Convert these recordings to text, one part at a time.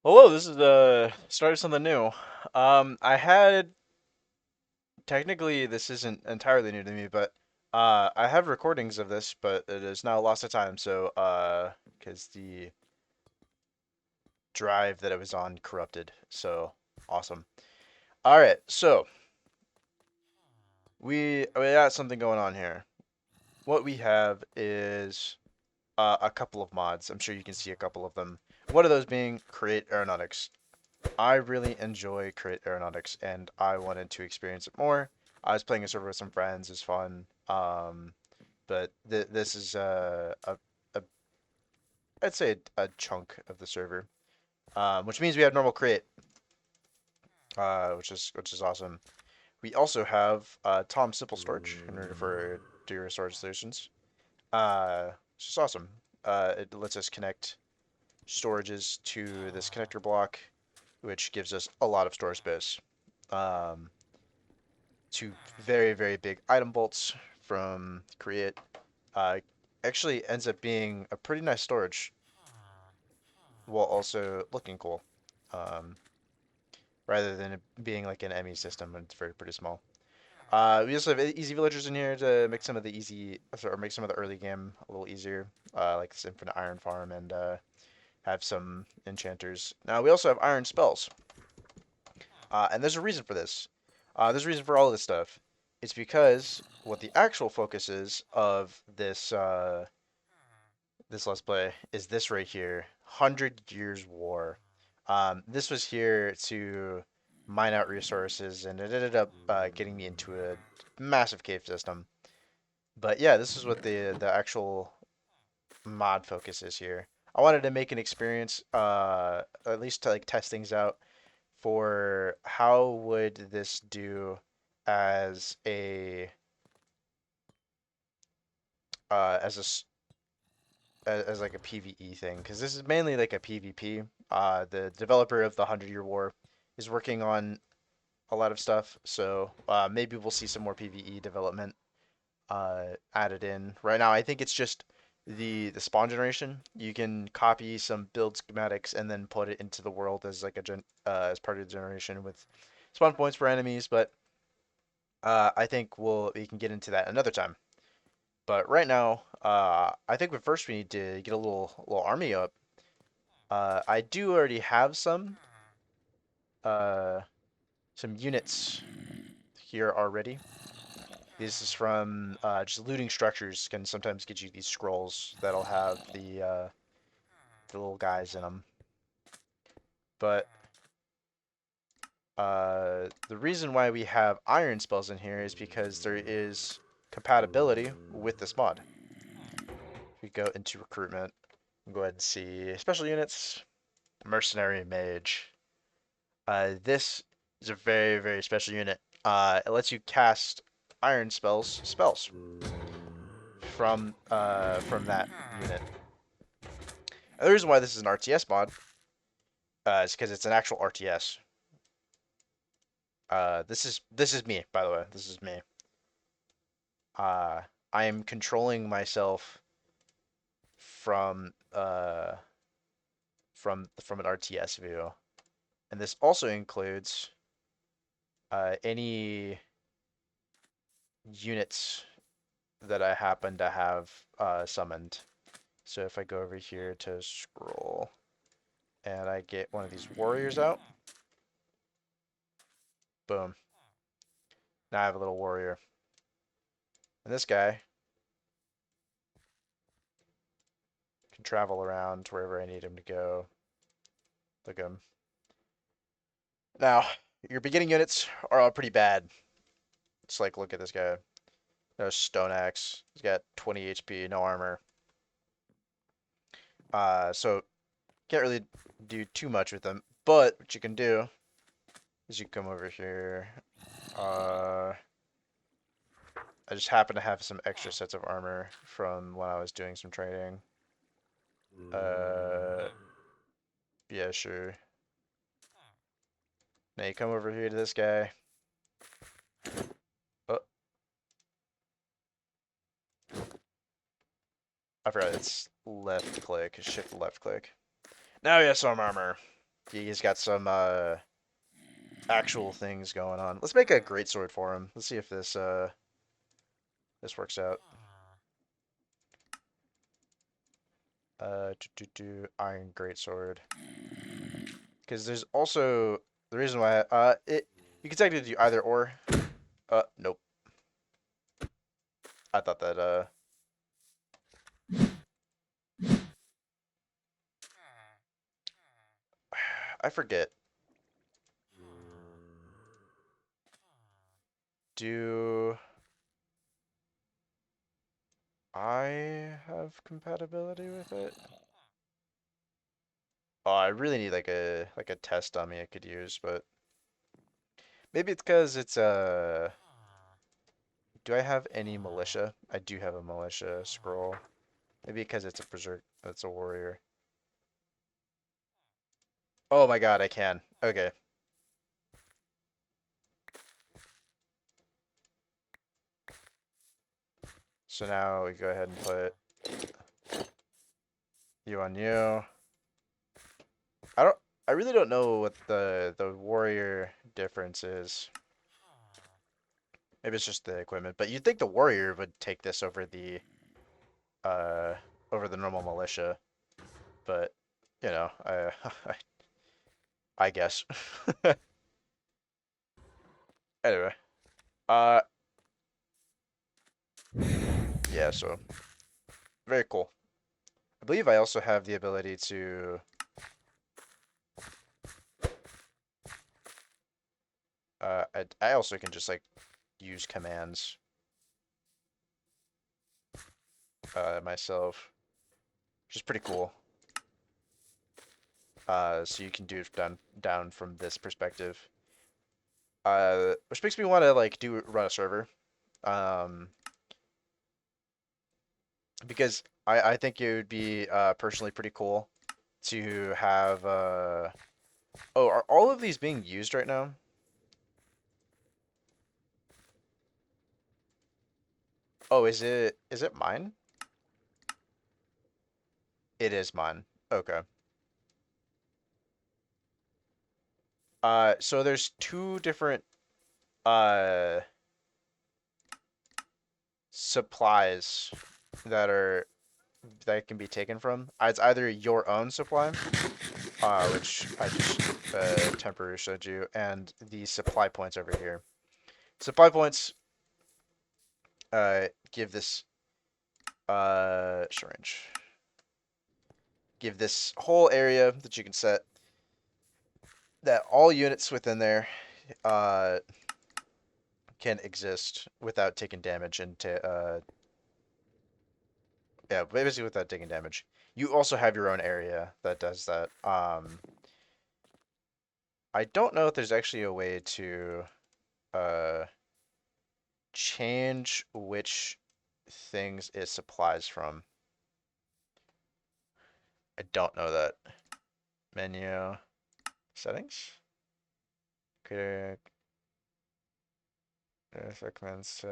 Hello, this is started something new. I had technically this isn't entirely new to me, but I have recordings of this, but it is now lost to time. So because the drive that it was on corrupted. So awesome. All right, so we got something going on here. What we have is a couple of mods. I'm sure you can see a couple of them. One of those being create aeronautics. I really enjoy Create Aeronautics, and I wanted to experience it more. I was playing a server with some friends; it's fun. But this is a I'd say a chunk of the server, which means we have normal create, which is awesome. We also have Tom Simple Storage in order for do your storage solutions, which is awesome. It lets us connect storages to this connector block, which gives us a lot of storage space. Um, Two very, very big item bolts from Create. Uh, Actually ends up being a pretty nice storage while also looking cool. Um, Rather than it being like an ME system, it's very pretty small. We also have easy villagers in here to make some of the easy, or make some of the early game a little easier, like this infinite iron farm, and have some enchanters. Now we also have iron spells, and there's a reason for this. There's a reason for all of this stuff. It's because what the actual focus is of this Let's Play is this right here, 100 Years War. This was here to mine out resources, and it ended up getting me into a massive cave system. But yeah, this is what the actual mod focus is here. I wanted to make an experience, at least to like test things out for how would this do as a as a as like a PvE thing, because this is mainly like a PvP. The developer of the 100 Year War is working on a lot of stuff, so maybe we'll see some more PvE development added in. Right now, I think it's just the spawn generation. You can copy some build schematics and then put it into the world as like as part of the generation with spawn points for enemies, but I think we can get into that another time. But right now, I think first we need to get a little army up. I do already have uh, some units here already. This is from just looting structures can sometimes get you these scrolls that'll have the little guys in them. But the reason why we have iron spells in here is because there is compatibility with this mod. If we go into recruitment, go ahead and see special units, mercenary mage. This is a very, very special unit. It lets you cast iron spells from that unit. And the reason why this is an RTS mod is because it's an actual RTS. This is me, by the way. This is me. Uh, I am controlling myself from from an RTS view, and this also includes any units that I happen to have summoned. So if I go over here to scroll and I get one of these warriors out, boom. Now I have a little warrior. And this guy can travel around wherever I need him to go. Look at him. Now, your beginning units are all pretty bad. It's like, look at this guy. No stone axe. He's got 20 HP, no armor. So can't really do too much with them. But what you can do is you come over here. Uh, I just happen to have some extra sets of armor from when I was doing some trading. Uh, yeah, sure. Now you come over here to this guy. Oh, I forgot it's left click, shift left click. Now he has some armor. He's got some actual things going on. Let's make a great sword for him. Let's see if this works out. Iron greatsword. Because there's also the reason why it you can technically do either or. Nope. I thought that I forget. Do I have compatibility with it? Oh, I really need like a test dummy I could use, but maybe it's because it's do I have any militia? I do have a militia scroll. Maybe because it's a berserk, it's a warrior. Oh my God, I can. Okay, so now we go ahead and put you on you. I don't. I really don't know what the warrior difference is. Maybe it's just the equipment, but you'd think the warrior would take this uh over the normal militia, but you know, I guess. Anyway, uh, yeah. So very cool. I believe I also have the ability to I also can just like use commands myself, which is pretty cool. So you can do it down from this perspective. Which makes me want to like do run a server. Um, because I think it would be personally pretty cool to have oh, are all of these being used right now? Oh, is it mine? It is mine. Okay. So there's two different uh supplies that are that can be taken from. It's either your own supply, which I just temporarily showed you, and the supply points over here. Supply points give this short range. Give this whole area that you can set that all units within there uh can exist without taking damage and yeah, basically without taking damage. You also have your own area that does that. I don't know if there's actually a way to uh change which things it supplies from. I don't know that. Menu settings. Okay, recommends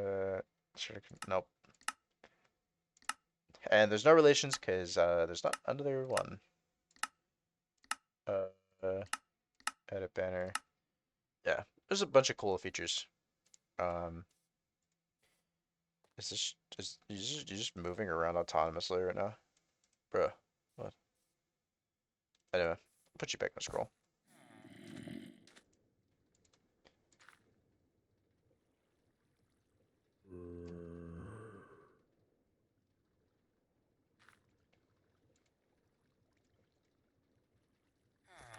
nope. And there's no relations because there's not another one. Uh, uh, edit banner. Yeah, there's a bunch of cool features. Um, is this just you just moving around autonomously right now, bro? What? Anyway, I'll put you back in the scroll.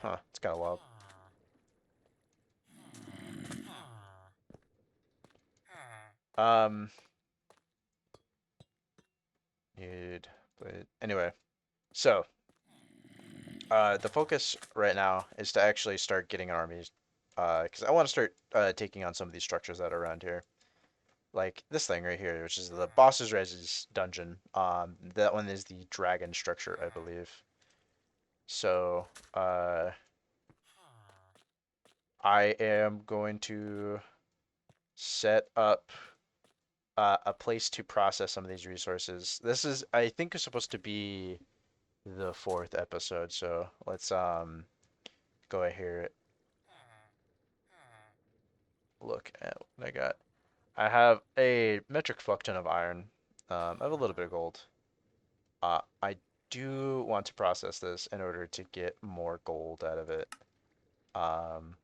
Huh? It's kind of wild. Um, you'd but anyway. So, the focus right now is to actually start getting an army, because I want to start taking on some of these structures that are around here. Like this thing right here, which is the boss's res dungeon. That one is the dragon structure, I believe. So, I am going to set up a place to process some of these resources. This is, I think, is supposed to be the fourth episode. So let's go ahead, look at what I got. I have a metric fuck ton of iron. I have a little bit of gold. I do want to process this in order to get more gold out of it. Um,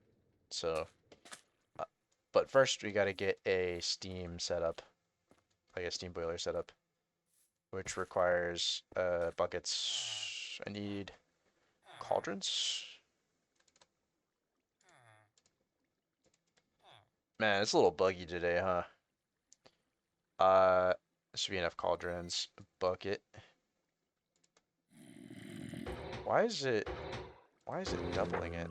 so, uh, but first we got to get a steam setup, like a steam boiler setup, which requires buckets. I need cauldrons. Man, it's a little buggy today, huh? There should be enough cauldrons. A bucket. Why is it? Why is it doubling it?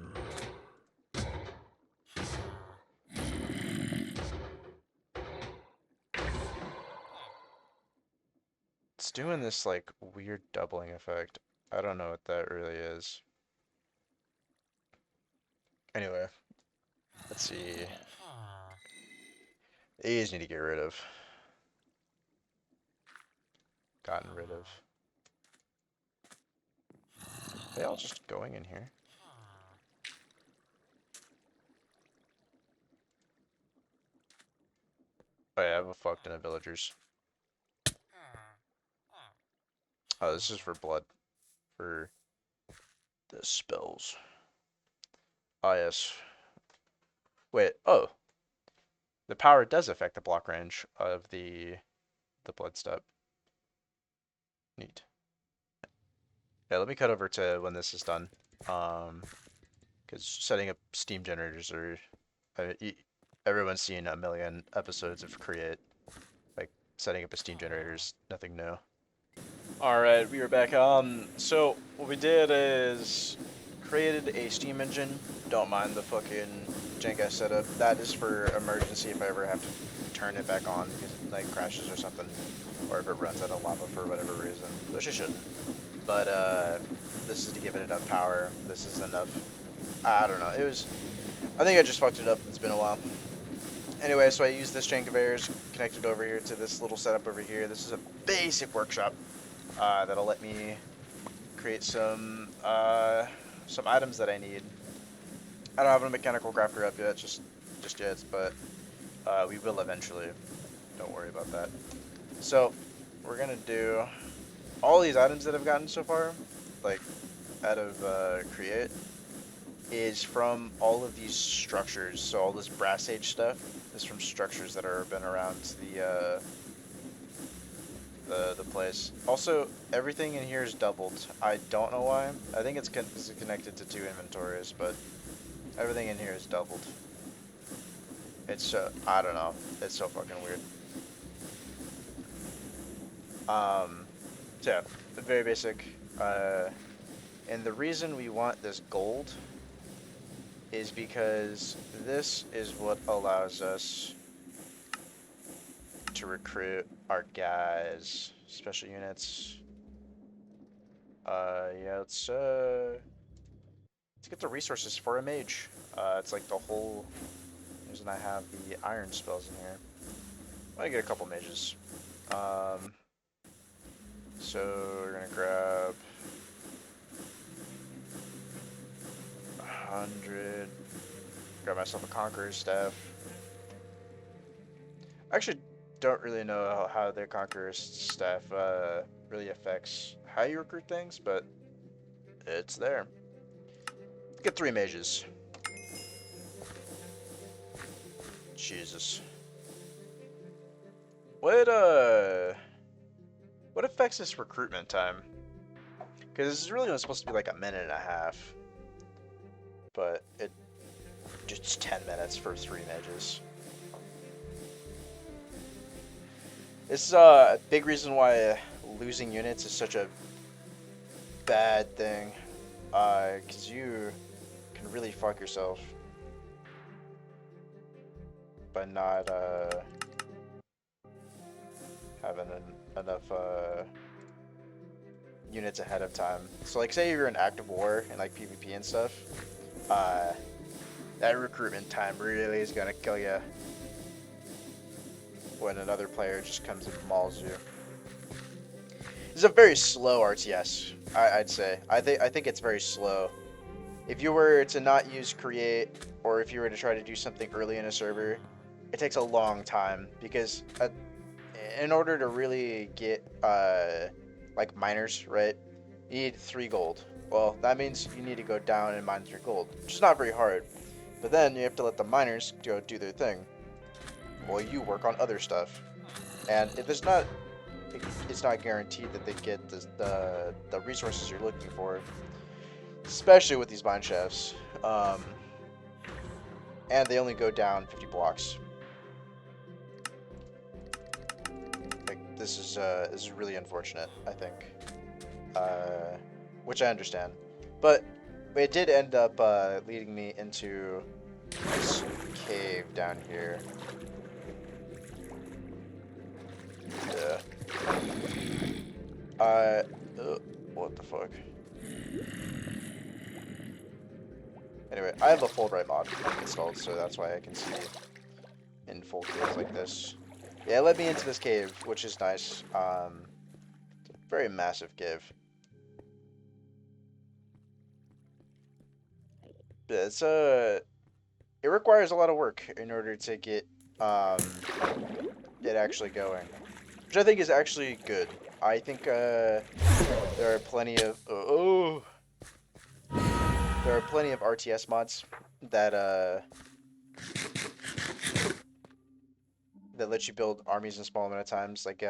It's doing this like weird doubling effect. I don't know what that really is. Anyway, let's see. These need to get rid of. Gotten rid of. Are they all just going in here? Oh yeah, I have a fuck ton of villagers. Oh, this is for blood. For the spells. Oh yes. Wait, oh. The power does affect the block range of the blood step. Neat. Yeah, let me cut over to when this is done. Because setting up steam generators are, everyone's seen a million episodes of Create. Like setting up a steam generator is nothing new. All right, we are back. So what we did is created a steam engine. Don't mind the fucking jank ass setup. That is for emergency if I ever have to turn it back on because it like crashes or something, or if it runs out of lava for whatever reason, which it shouldn't. But this is to give it enough power. This is enough. I don't know. It was. I think I just fucked it up. It's been a while. Anyway, so I used this chain conveyors connected over here to this little setup over here. This is a basic workshop that'll let me create some items that I need. I don't have a mechanical crafter up yet, just yet, but we will eventually. Don't worry about that. So we're gonna do all these items that I've gotten so far, like out of Create, is from all of these structures. So all this brass age stuff is from structures that are been around the place. Also, everything in here is doubled. I don't know why. I think it's connected to two inventories, but everything in here is doubled. It's I don't know. It's so fucking weird. So yeah, very basic. And the reason we want this gold is because this is what allows us to recruit our guys, special units. Yeah, let's get the resources for a mage. It's like the whole reason I have the iron spells in here. I'm gonna get a couple mages. So we're gonna grab 100. Grab myself a Conqueror's staff. I actually don't really know how the Conqueror's staff really affects how you recruit things, but it's there. Get 3 mages. Jesus. What what affects this recruitment time? Because this is really only supposed to be like a minute and a half, but it just 10 minutes for 3 mages. This is a big reason why losing units is such a bad thing, because you can really fuck yourself by not having enough units ahead of time. So like say you're in active war and like PvP and stuff, that recruitment time really is gonna kill you when another player just comes and mauls you. It's a very slow RTS, I'd say. I think it's very slow. if you were to not use create, or if you were to try to do something early in a server, it takes a long time because in order to really get like miners, right? You need 3 gold. Well, that means you need to go down and mine 3 gold, which is not very hard. But then you have to let the miners go do their thing while you work on other stuff. And if it's not guaranteed that they get the resources you're looking for, especially with these mine shafts. And they only go down 50 blocks. Like this is really unfortunate, I think. Uh, which I understand, but it did end up leading me into this cave down here. Yeah. Uh, what the fuck? Anyway, I have a full bright mod installed, so that's why I can see in full caves like this. Yeah, it led me into this cave, which is nice. Very massive cave. Yeah, it requires a lot of work in order to get it actually going, which I think is actually good. I think there are plenty of there are plenty of RTS mods that that let you build armies in small amount of times. Like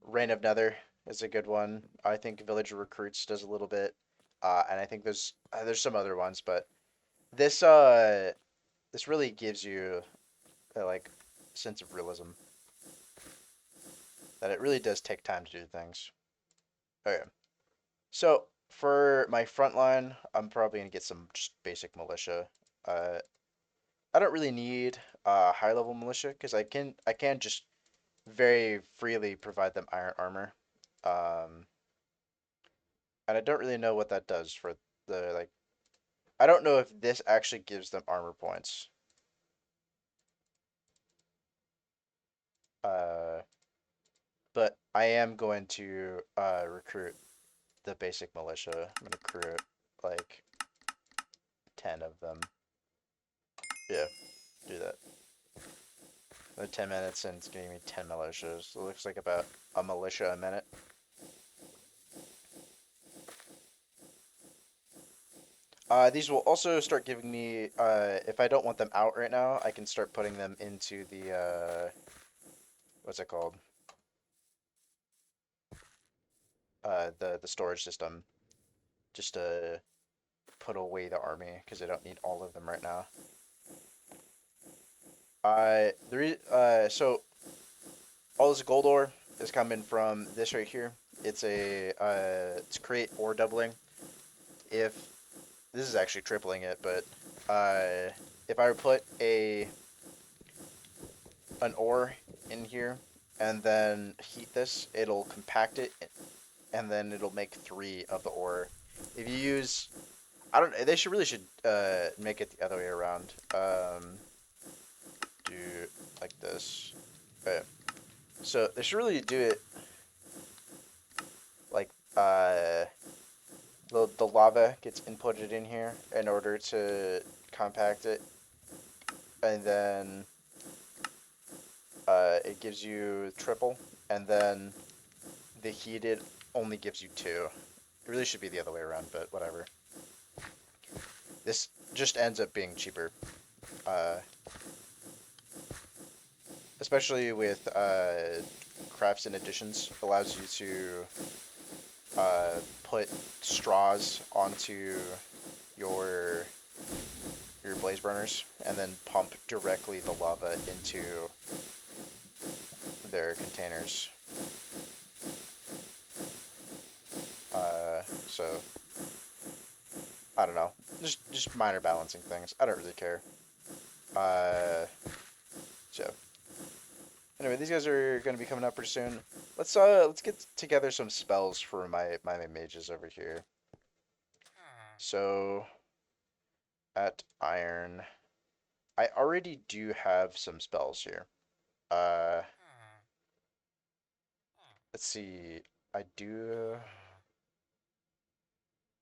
Reign of Nether is a good one. I think Villager Recruits does a little bit, and I think there's some other ones, but this this really gives you like sense of realism that it really does take time to do things. Okay, so for my front line, I'm probably gonna get some just basic militia. Uh, I don't really need high level militia because I can just very freely provide them iron armor. Um, and I don't really know what that does for the like. I don't know if this actually gives them armor points. Uh, but I am going to recruit the basic militia. I'm gonna recruit like 10 of them. Yeah, do that. 10 minutes and it's giving me 10 militias. So it looks like about a militia a minute. These will also start giving me, if I don't want them out right now, I can start putting them into the, what's it called? The storage system, just to put away the army, because I don't need all of them right now. So all this gold ore is coming from this right here. It's create ore doubling. If this is actually tripling it, but if I put an ore in here and then heat this, it'll compact it and then it'll make 3 of the ore. If you use, I don't, they should really should make it the other way around. Do like this. Okay. So they should really do it like the lava gets inputted in here in order to compact it, and then it gives you triple, and then the heated only gives you 2. It really should be the other way around, but whatever. This just ends up being cheaper, uh, especially with crafts and additions. Allows you to put straws onto your your blaze burners and then pump directly the lava into their containers. So I don't know, just minor balancing things. I don't really care. Uh, so anyway, these guys are gonna be coming up pretty soon. Let's get together some spells for my mages over here. So at iron, I already do have some spells here. Uh, let's see. I do.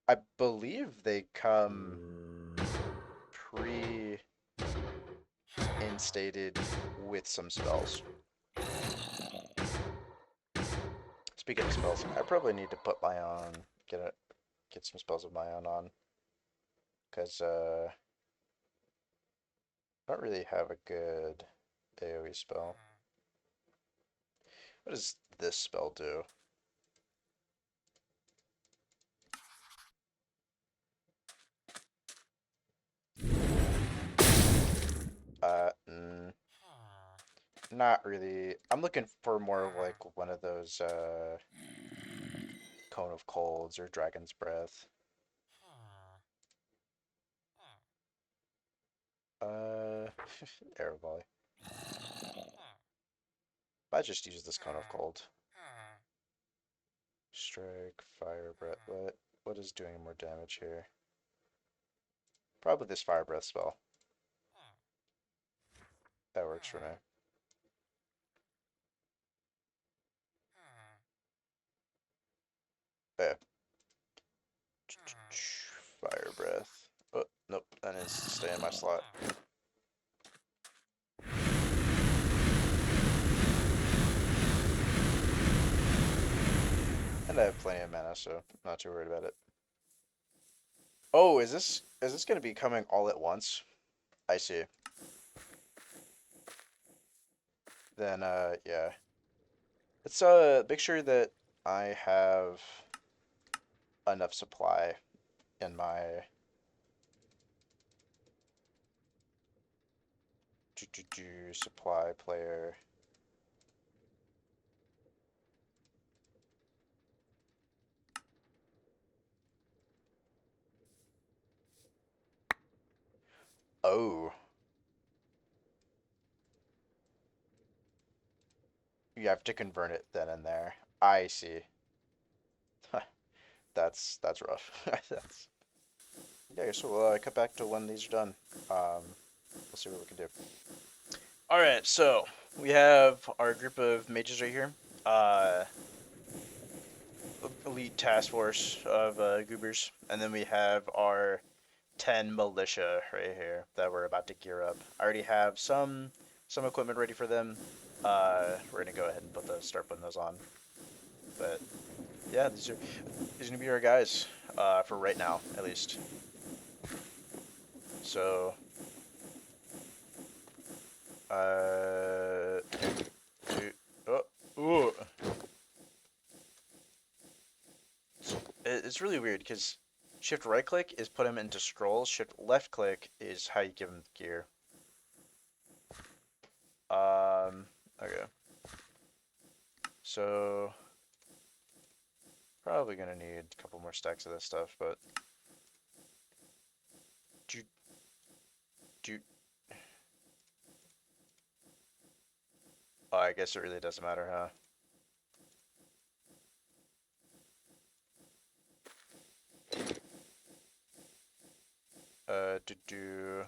I believe they come pre-instated with some spells. Speaking of spells, I probably need to put my own get some spells of my own on because I don't really have a good AoE spell. What does this spell do? Mm, not really. I'm looking for more of like one of those Cone of Colds or Dragon's Breath. Uh, Air Volley. I just use this Cone of Cold. Strike, Fire Breath. What is doing more damage here? Probably this Fire Breath spell. That works for me. Yeah. Fire Breath. Oh, nope. That needs to stay in my slot. And I have plenty of mana, so not too worried about it. Oh, is this gonna be coming all at once? I see. Then yeah. Let's make sure that I have enough supply in my supply player. Oh, you have to convert it then and there. I see. That's rough. That's yeah. So we'll cut back to when these are done. We'll see what we can do. All right, so we have our group of mages right here. Uh, Elite task force of goobers, and then we have our 10 militia right here that we're about to gear up. I already have some equipment ready for them. We're gonna go ahead and start putting those on. But yeah, these are gonna be our guys for right now, at least. So uh, two, oh, ooh. It's really weird because shift right click is put him into scrolls. Shift left click is how you give him gear. Okay. So probably gonna need a couple more stacks of this stuff, but do do. Oh, I guess it really doesn't matter, huh? To do.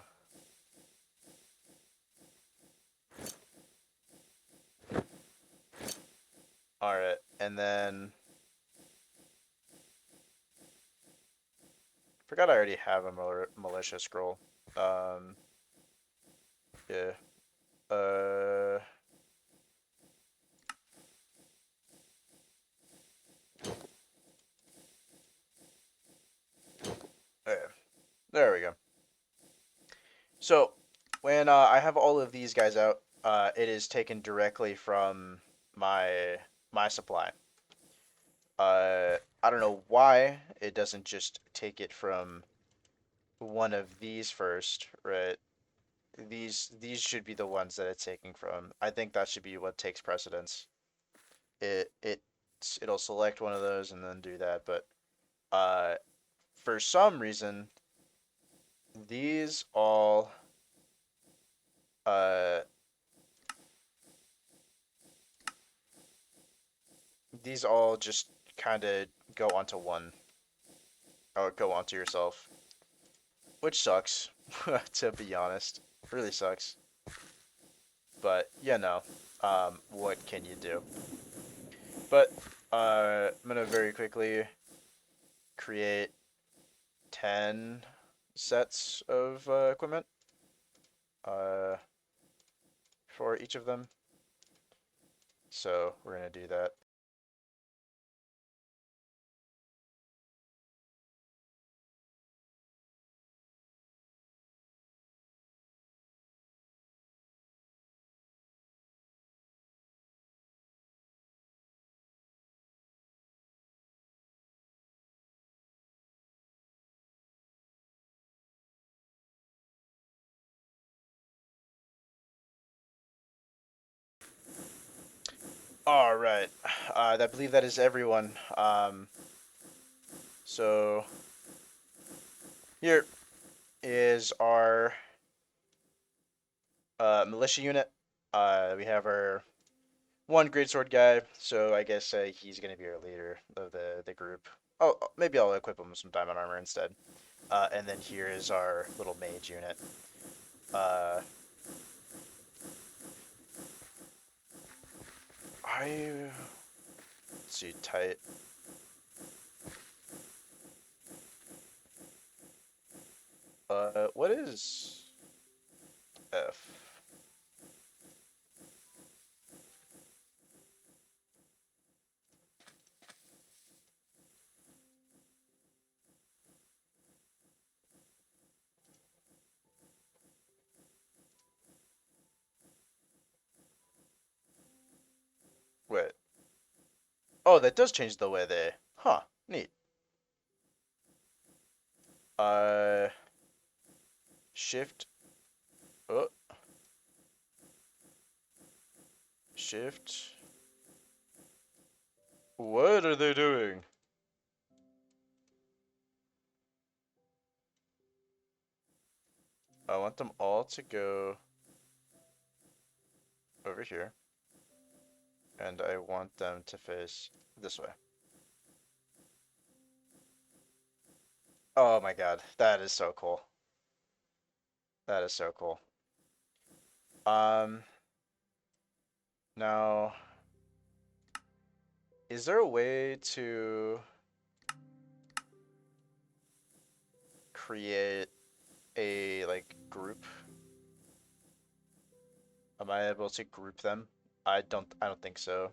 All right, and then forgot I already have a militia scroll. Um, yeah. Uh, okay. There we go. So when I have all of these guys out, it is taken directly from my supply. I don't know why it doesn't just take it from one of these first, right? These should be the ones that it's taking from. I think that should be what takes precedence. It'll select one of those and then do that, but uh, for some reason these all uh these all just kind of go onto one or go onto yourself, which sucks to be honest. Really sucks. But you know, what can you do? But I'm gonna very quickly create. 10 sets of equipment uh, for each of them. So we're gonna do that. All right. I believe that is everyone. So here is our militia unit. We have our one greatsword guy, so I guess he's gonna be our leader of the group. Oh, maybe I'll equip him with some diamond armor instead. And then here is our little mage unit. Uh, I let's see tight. What is F? Wait. Oh, that does change the way they. Huh. Neat. Uh, shift. Oh, shift. What are they doing? I want them all to go over here, and I want them to face this way. Oh my god, that is so cool. That is so cool. Um, now, is there a way to create a like group? Am I able to group them? I don't think so.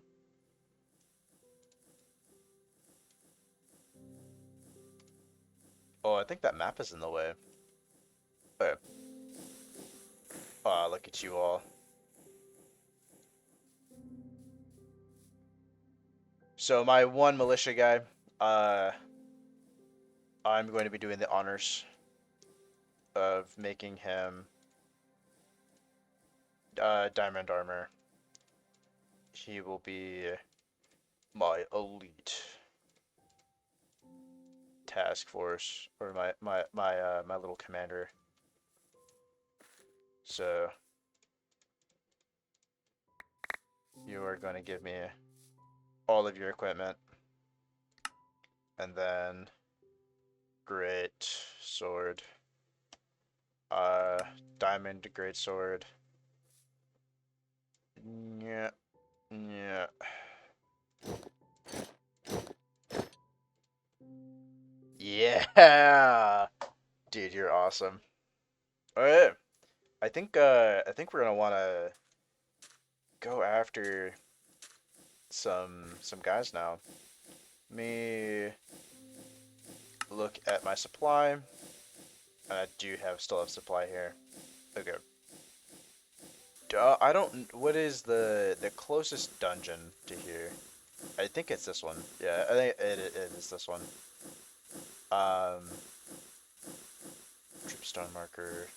Oh, I think that map is in the way. Okay. Oh, look at you all. So my one militia guy, uh, I'm going to be doing the honors of making him diamond armor. He will be my elite task force or my little commander. So you are going to give me all of your equipment, and then great sword, uh, diamond great sword. Yeah, yeah. Yeah, dude, you're awesome. All right, I think we're gonna wanna go after some guys now. Let me look at my supply. I do still have supply here. Okay. I don't. What is the closest dungeon to here? I think it's this one. Yeah, I think it is this one. Um, Tripstone marker.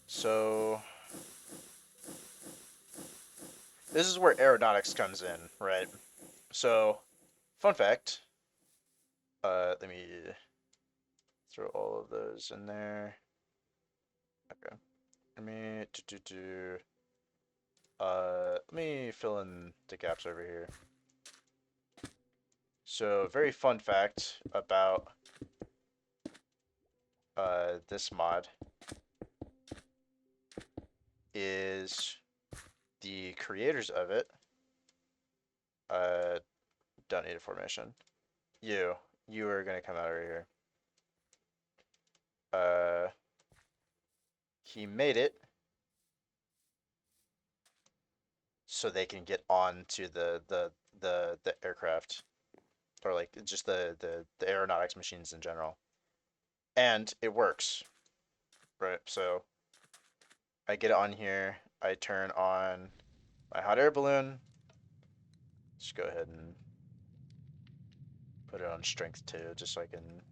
So this is where aeronautics comes in, right? So, fun fact. Let me throw all of those in there. Okay. Let me fill in the gaps over here. So, very fun fact about this mod is the creators of it. Don't need a formation. You. You are gonna come out right here. Uh, he made it so they can get on to the aircraft or like just the aeronautics machines in general. And it works, right? So I get it on here. I turn on my hot air balloon. Just go ahead and put it on strength 2, just so I can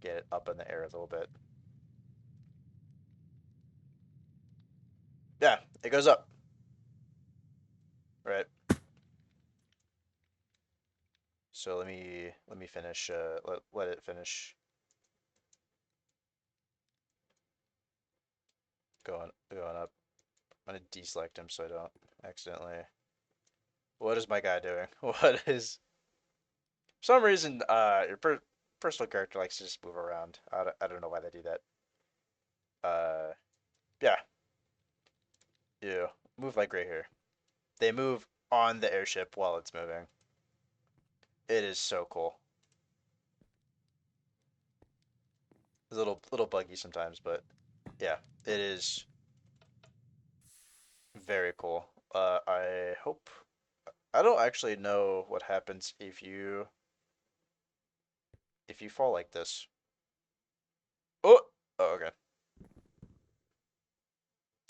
get it up in the air a little bit. Yeah, it goes up, right? So let me finish. Let it finish going up. I'm gonna deselect him so I don't accidentally. What is my guy doing? What is? For some reason, your personal character likes to just move around. I don't know why they do that. Yeah, you move like right here. They move on the airship while it's moving. It is so cool. It's a little buggy sometimes, but yeah, it is very cool. I hope I don't actually know what happens if you fall like this. Oh, oh, okay.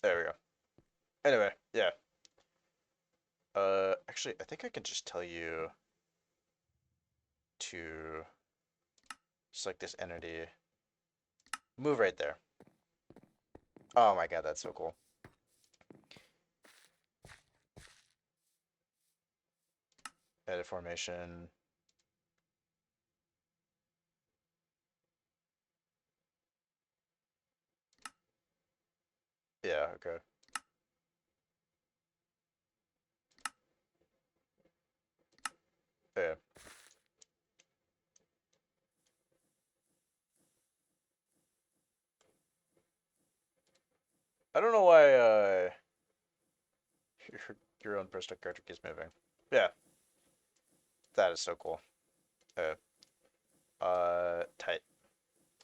There we go. Anyway, yeah. Actually, I think I can just tell you to select this entity. Move right there. Oh my god, that's so cool. Edit formation. Yeah, okay. Yeah. I don't know why your your own personal character keeps moving. Yeah, that is so cool. Yeah. Tight.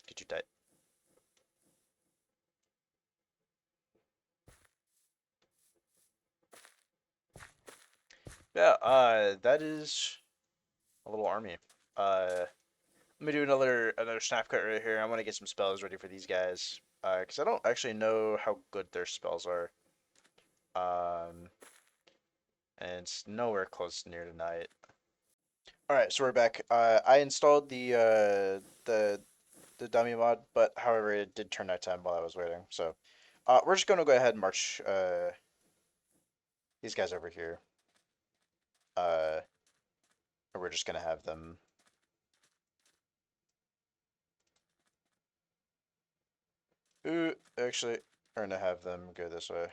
Get you tight. Yeah, that is a little army. Let me do another snap cut right here. I want to get some spells ready for these guys. Because I don't actually know how good their spells are. Um, and it's nowhere close near tonight. All right, so we're back. I installed the dummy mod, but however, it did turn nighttime while I was waiting. So, we're just gonna go ahead and march these guys over here. Uh, and we're just gonna have them. Ooh, actually, we're gonna have them go this way.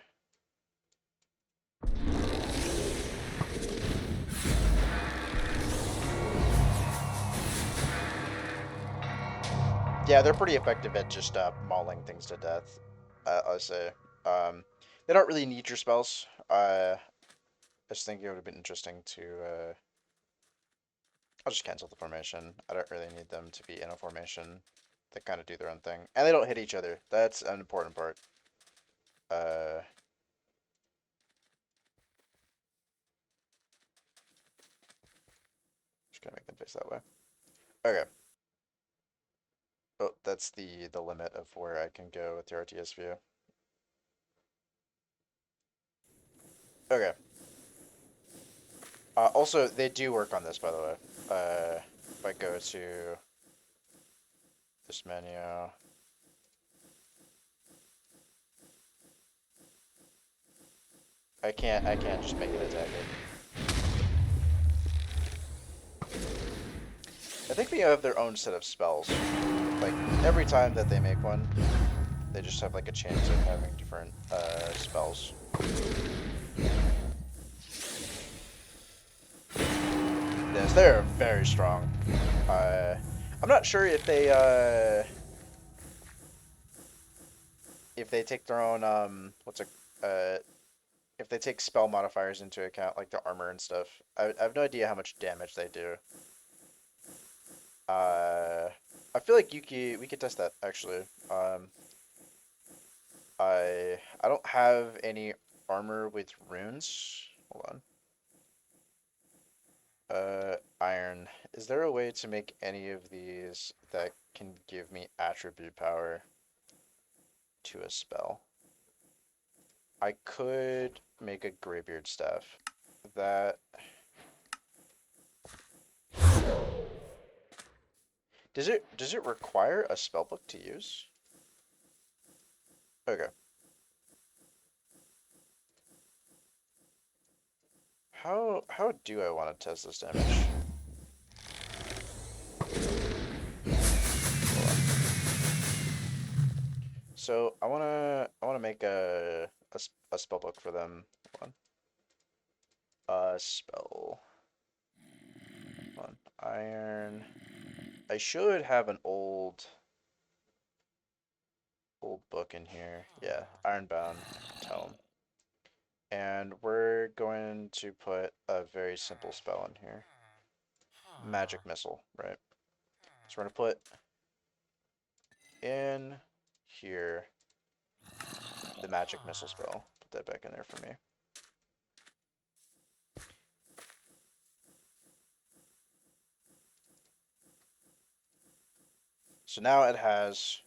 Yeah, they're pretty effective at just mauling things to death. I'll say. Um, they don't really need your spells. I just think it would have been interesting to. I'll just cancel the formation. I don't really need them to be in a formation. They kind of do their own thing, and they don't hit each other. That's an important part. Uh, just gonna make them face that way. Okay. Oh, that's the limit of where I can go with the RTS view. Okay. Also, they do work on this, by the way. If I go to this menu, I can't just make it attack it. I think they have their own set of spells. Like every time that they make one, they just have like a chance of having different spells. Yes, they're very strong. Uh, I'm not sure if they take their own if they take spell modifiers into account, like the armor and stuff. I have no idea how much damage they do. Uh, I feel like we could test that actually. I don't have any armor with runes. Hold on. Iron. Is there a way to make any of these that can give me attribute power to a spell? I could make a Greybeard staff. That does it require a spellbook to use? Okay. How do I want to test this damage? Hold on. So I wanna make a spell book for them. Hold on. Spell. Hold on. Iron. I should have an old book in here. Yeah, Ironbound Tome. And we're going to put a very simple spell in here. Magic Missile, right? So we're gonna put in here the Magic Missile spell. Put that back in there for me. So now it has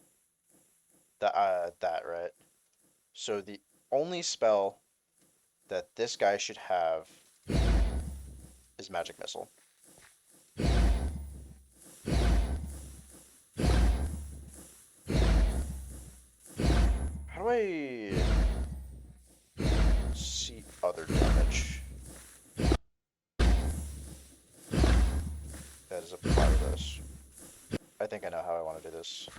that, right? So the only spell that this guy should have is Magic Missile. How do I see other damage that is applied to this? I think I know how I want to do this.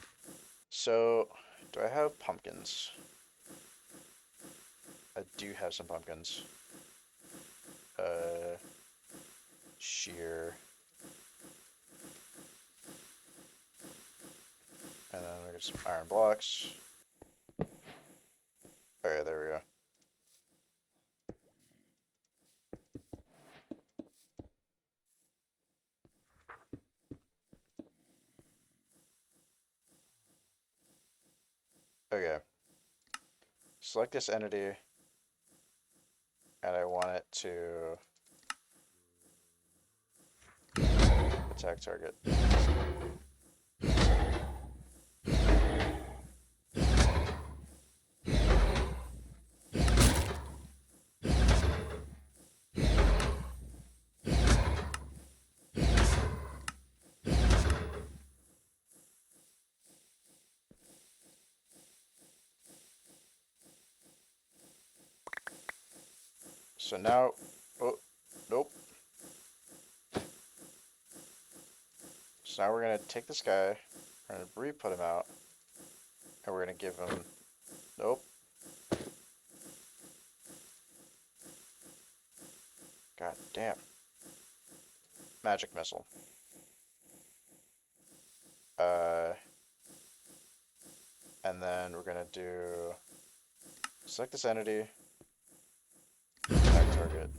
So, do I have pumpkins? I do have some pumpkins. Uh, shear. And then we get some iron blocks. Okay, there we go. Okay. Select this entity, and I want it to attack target. So now, oh, nope. So now we're gonna take this guy, we're gonna re-put him out, and we're gonna give him, nope. God damn. Magic Missile. Uh, and then we're gonna do, select this entity, attack target.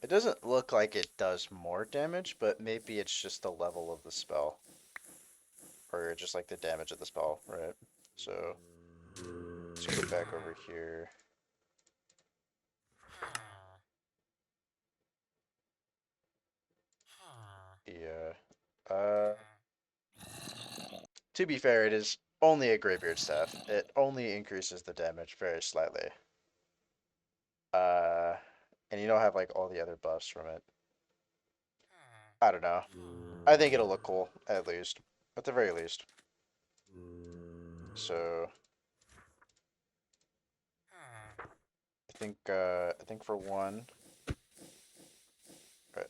It doesn't look like it does more damage, but maybe it's just the level of the spell. Or just like the damage of the spell, right? So, let's go back over here. Yeah. To be fair, it is only a Greybeard staff. It only increases the damage very slightly. Uh, and you don't have like all the other buffs from it. I don't know. I think it'll look cool, at least. At the very least. So, I think for one, right.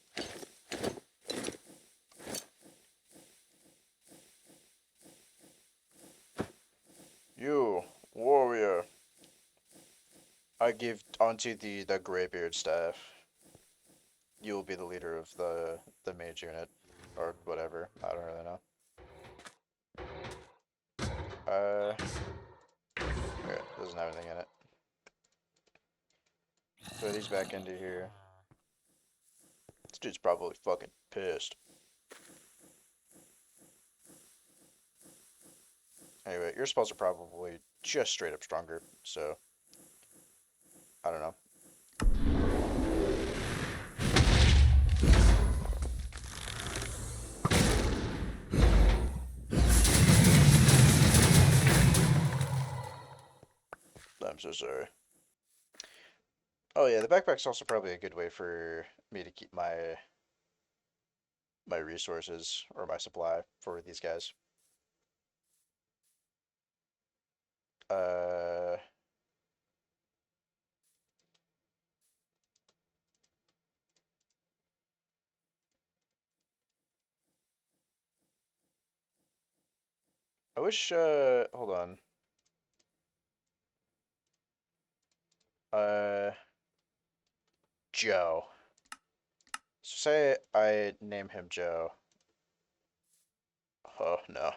You, warrior, I give onto the Greybeard staff. You will be the leader of the mage unit, or whatever. I don't really know. Okay, doesn't have anything in it. Throw these back into here. This dude's probably fucking pissed. Anyway, your spells are probably just straight up stronger, so I don't know. I'm so sorry. Oh yeah, the backpack's also probably a good way for me to keep my resources or my supply for these guys. Uh, I wish. Hold on. Uh, Joe. So say I name him Joe. Oh no.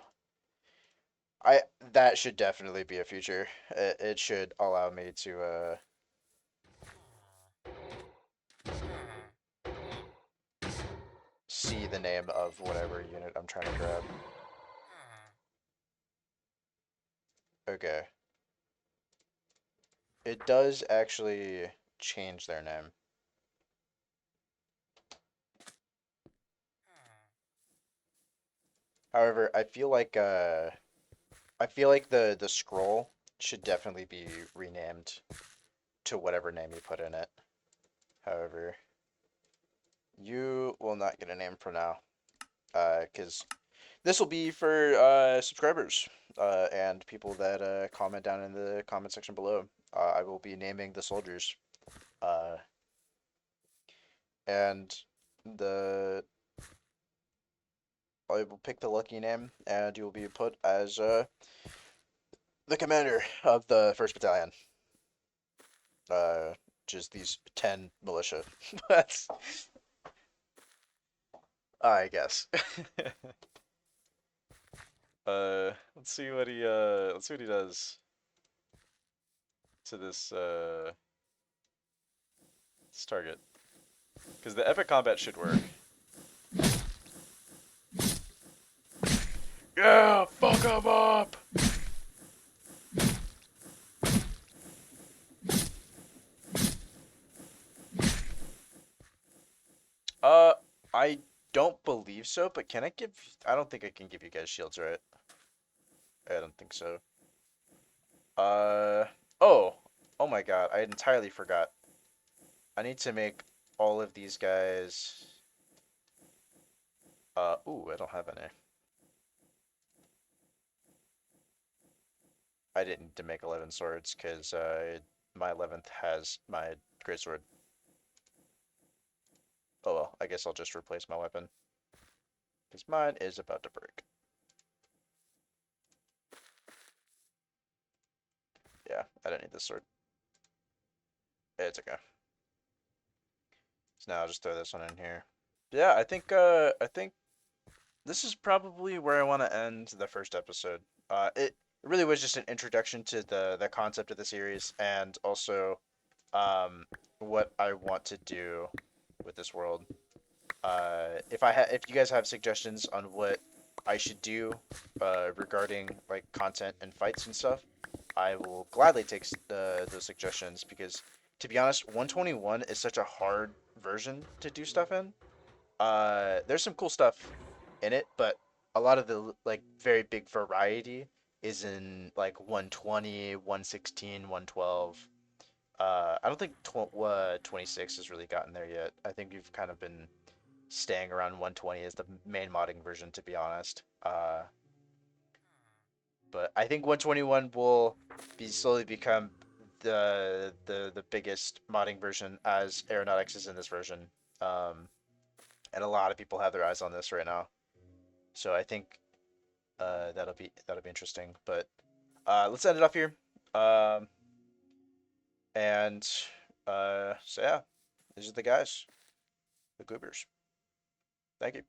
I that should definitely be a feature. It should allow me to see the name of whatever unit I'm trying to grab. Okay. It does actually change their name. However, I feel like the scroll should definitely be renamed to whatever name you put in it. However, you will not get a name for now, because this will be for subscribers and people that comment down in the comment section below. I will be naming the soldiers, uh, and the I will pick the lucky name, and you will be put as the commander of the first battalion. Uh, just these 10 militia. That's I guess. Let's see what he does to this target. Because the epic combat should work. Yeah, fuck him up. Uh, I don't believe so, but can I give? I don't think I can give you guys shields, right? I don't think so. Uh, oh, oh my God, I entirely forgot. I need to make all of these guys. Ooh, I don't have any. I didn't need to make 11 swords because my 11th has my greatsword. Oh well, I guess I'll just replace my weapon because mine is about to break. Yeah, I don't need this sword. It's okay. So now I'll just throw this one in here. Yeah, I think this is probably where I want to end the first episode. It really was just an introduction to the concept of the series and also um what I want to do with this world. If you guys have suggestions on what I should do regarding like content and fights and stuff, I will gladly take those suggestions because to be honest, 121 is such a hard version to do stuff in. There's some cool stuff in it, but a lot of the like very big variety is in like 120, 116, 112. I don't think 26 has really gotten there yet. I think we've kind of been staying around 120 as the main modding version, to be honest. But I think 121 will be slowly become the biggest modding version as aeronautics is in this version. Um, and a lot of people have their eyes on this right now. So I think that'll be interesting. But let's end it off here. Um, and so yeah, these are the guys, the goobers. Thank you.